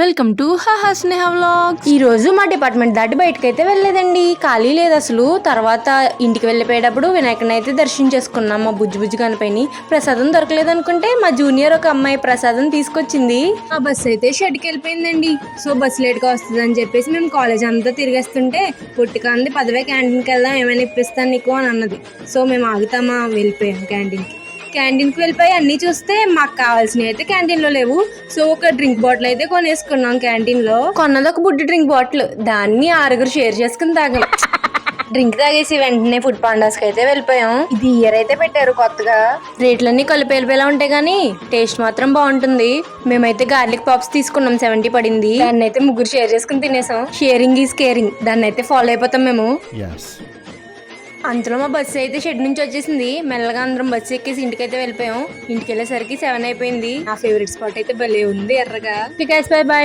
Welcome to హాహా స్నేహ vlogs. ఈ రోజు మా డిపార్ట్మెంట్ దాటి బయటకైతే వెళ్ళలేదండి, ఖాళీ లేదు అసలు. తర్వాత ఇంటికి వెళ్ళిపోయేటప్పుడు వినాయకుని అయితే దర్శించేసుకున్నాం. మా బుజ్జి కనిపోయి ప్రసాదం దొరకలేదు అనుకుంటే మా జూనియర్ ఒక అమ్మాయి ప్రసాదం తీసుకొచ్చింది. ఆ బస్సు అయితే షెడ్కి వెళ్ళిపోయిందండి. సో బస్సు లేట్ గా వస్తుంది అని చెప్పేసి మేము కాలేజ్ అంతా తిరిగేస్తుంటే పుట్టిక అంది, పదవే క్యాంటీన్కి వెళ్దాం, ఏమైనా ఇప్పిస్తాను నీకు అని అన్నది. సో మేము ఆగుతామా, వెళ్ళిపోయాం క్యాంటీన్కి వెళ్ళిపోయి అన్ని చూస్తే మాకు కావాల్సినవి అయితే క్యాంటీన్ లో లేవు. సో ఒక డ్రింక్ బాటిల్ అయితే కొనేసుకున్నాం. క్యాంటీన్ లో కొన్నది ఒక బుడ్డి డ్రింక్ బాటిల్, దాన్ని 6 షేర్ చేసుకుని తాగాం. డ్రింక్ తాగేసి వెంటనే ఫుడ్ పాండాస్ కి అయితే వెళ్ళిపోయాం. ఇది ఇయర్ అయితే పెట్టారు కొత్తగా. రేట్లన్నీ కలిపేలా ఉంటాయి కానీ టేస్ట్ మాత్రం బాగుంటుంది. మేమైతే గార్లిక్ పాప్స్ తీసుకున్నాం, 70 పడింది. దాన్ని అయితే 3 షేర్ చేసుకుని తినేసాం. షేరింగ్ ఈజ్ కేరింగ్, దాన్ని అయితే ఫాలో అయిపోతాం మేము. అంతలో మా బస్సు అయితే షెడ్ నుంచి వచ్చేసింది. మెల్లగా అందరం బస్సు ఎక్కేసి ఇంటికైతే వెళ్ళిపోయాం. ఇంటికి వెళ్ళేసరికి 7 అయిపోయింది. నా ఫేవరెట్ స్పాట్ అయితే భలే ఉంది, ఎర్రగా. By by.